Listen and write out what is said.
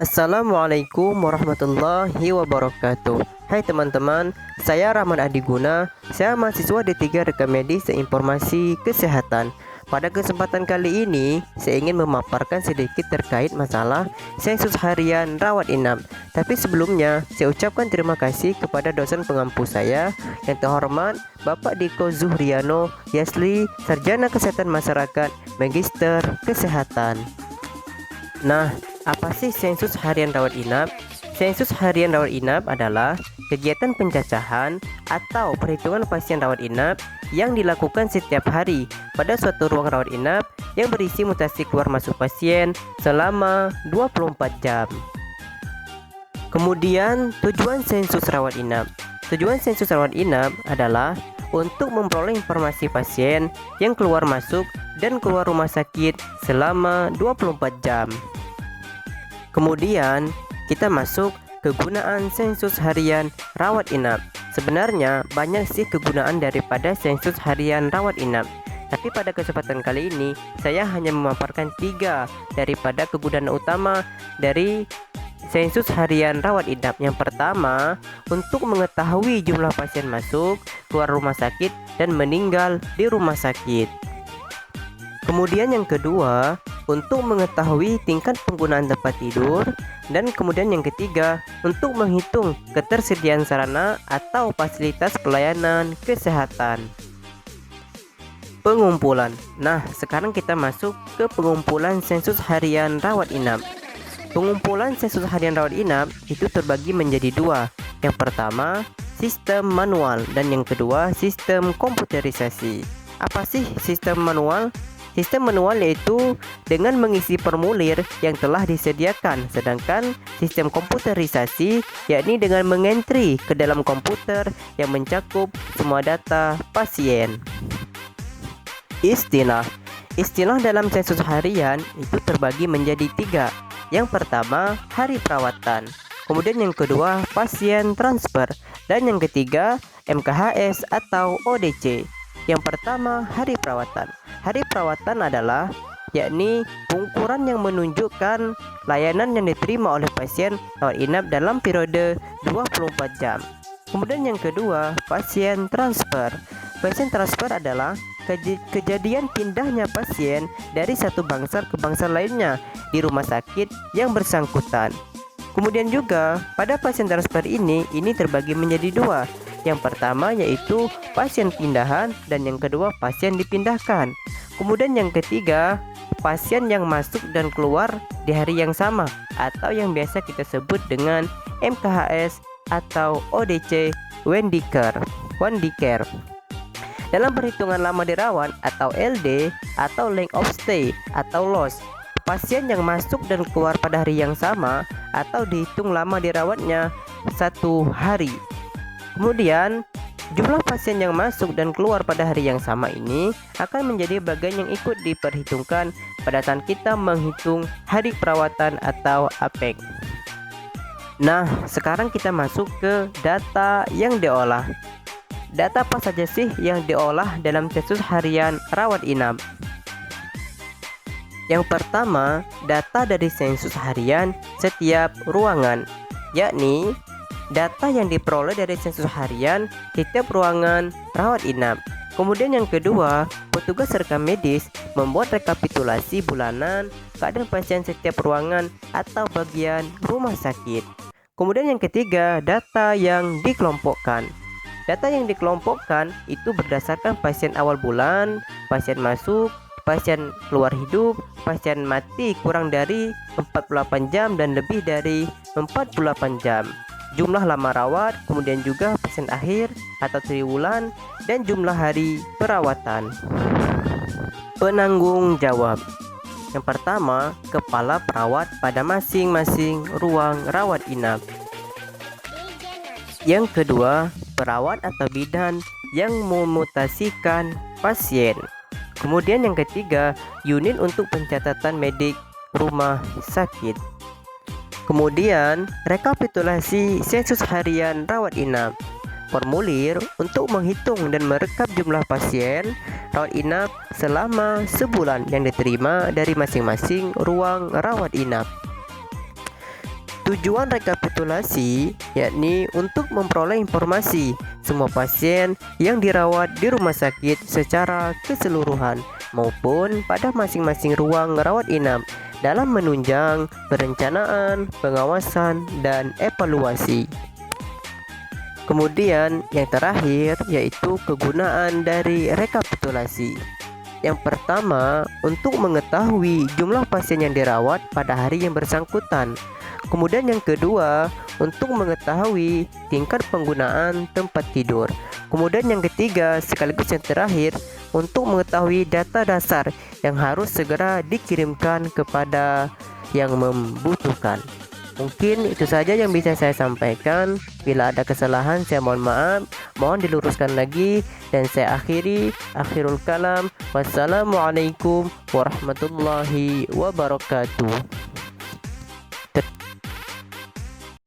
Assalamualaikum warahmatullahi wabarakatuh. Hai teman-teman, saya Rahman Adiguna. Saya mahasiswa D3 Rekam Medis dan Informasi Kesehatan. Pada kesempatan kali ini, saya ingin memaparkan sedikit terkait masalah sensus harian rawat inap. Tapi sebelumnya, saya ucapkan terima kasih kepada dosen pengampu saya yang terhormat Bapak Diko Zuhriano Yasli, Sarjana Kesehatan Masyarakat, Magister Kesehatan. Nah, apa sih sensus harian rawat inap? Sensus harian rawat inap adalah kegiatan pencacahan atau perhitungan pasien rawat inap yang dilakukan setiap hari pada suatu ruang rawat inap yang berisi mutasi keluar masuk pasien selama 24 jam. Kemudian, tujuan sensus rawat inap. Tujuan sensus rawat inap adalah untuk memperoleh informasi pasien yang keluar masuk dan keluar rumah sakit selama 24 jam. Kemudian kita masuk kegunaan sensus harian rawat inap. Sebenarnya banyak sih kegunaan daripada sensus harian rawat inap. Tapi pada kesempatan kali ini saya hanya memaparkan 3 daripada kegunaan utama dari sensus harian rawat inap. Yang pertama, untuk mengetahui jumlah pasien masuk, keluar rumah sakit, dan meninggal di rumah sakit. Kemudian yang kedua, untuk mengetahui tingkat penggunaan tempat tidur. Dan kemudian yang ketiga, untuk menghitung ketersediaan sarana atau fasilitas pelayanan kesehatan. Pengumpulan. Nah, sekarang kita masuk ke pengumpulan sensus harian rawat inap. Pengumpulan sensus harian rawat inap itu terbagi menjadi 2. Yang pertama, sistem manual, dan yang kedua, sistem komputerisasi. Apa sih sistem manual? Sistem manual yaitu dengan mengisi formulir yang telah disediakan, sedangkan sistem komputerisasi yakni dengan mengentri ke dalam komputer yang mencakup semua data pasien. Istilah dalam sensus harian itu terbagi menjadi 3. Yang pertama, hari perawatan. Kemudian yang kedua, pasien transfer. Dan yang ketiga, MKHS atau ODC. Yang pertama, hari perawatan. Hari perawatan adalah yakni pengukuran yang menunjukkan layanan yang diterima oleh pasien rawat inap dalam periode 24 jam. Kemudian yang kedua, pasien transfer. Pasien transfer adalah kejadian pindahnya pasien dari satu bangsal ke bangsal lainnya di rumah sakit yang bersangkutan. Kemudian juga pada pasien transfer ini terbagi menjadi 2. Yang pertama yaitu pasien pindahan dan yang kedua pasien dipindahkan. Kemudian yang ketiga, pasien yang masuk dan keluar di hari yang sama atau yang biasa kita sebut dengan MKHS atau ODC one day care. Dalam perhitungan lama dirawat atau LD atau length of stay atau LOS, pasien yang masuk dan keluar pada hari yang sama atau dihitung lama dirawatnya 1 hari. Kemudian, jumlah pasien yang masuk dan keluar pada hari yang sama ini akan menjadi bagian yang ikut diperhitungkan pada saat kita menghitung hari perawatan atau APEK. Nah, sekarang kita masuk ke data yang diolah. Data apa saja sih yang diolah dalam sensus harian rawat inap? Yang pertama, data dari sensus harian setiap ruangan, yakni data yang diperoleh dari sensus harian setiap ruangan rawat inap. Kemudian yang kedua, petugas rekam medis membuat rekapitulasi bulanan keadaan pasien setiap ruangan atau bagian rumah sakit. Kemudian yang ketiga, data yang dikelompokkan. Data yang dikelompokkan itu berdasarkan pasien awal bulan, pasien masuk, pasien keluar hidup, pasien mati kurang dari 48 jam dan lebih dari 48 jam. Jumlah lama rawat, kemudian juga pasien akhir atau triwulan, dan jumlah hari perawatan. Penanggung jawab. Yang pertama, kepala perawat pada masing-masing ruang rawat inap. Yang kedua, perawat atau bidan yang memutasikan pasien. Kemudian yang ketiga, unit untuk pencatatan medik rumah sakit. Kemudian, rekapitulasi sensus harian rawat inap. Formulir untuk menghitung dan merekap jumlah pasien rawat inap selama sebulan yang diterima dari masing-masing ruang rawat inap. Tujuan rekapitulasi yakni untuk memperoleh informasi semua pasien yang dirawat di rumah sakit secara keseluruhan maupun pada masing-masing ruang rawat inap dalam menunjang perencanaan, pengawasan, dan evaluasi. Kemudian yang terakhir yaitu kegunaan dari rekapitulasi. Yang pertama, untuk mengetahui jumlah pasien yang dirawat pada hari yang bersangkutan. Kemudian yang kedua, untuk mengetahui tingkat penggunaan tempat tidur. Kemudian yang ketiga, sekaligus yang terakhir, untuk mengetahui data dasar yang harus segera dikirimkan kepada yang membutuhkan. Mungkin itu saja yang bisa saya sampaikan. Bila ada kesalahan saya mohon maaf, mohon diluruskan lagi, dan saya akhirul kalam. Wassalamualaikum warahmatullahi wabarakatuh.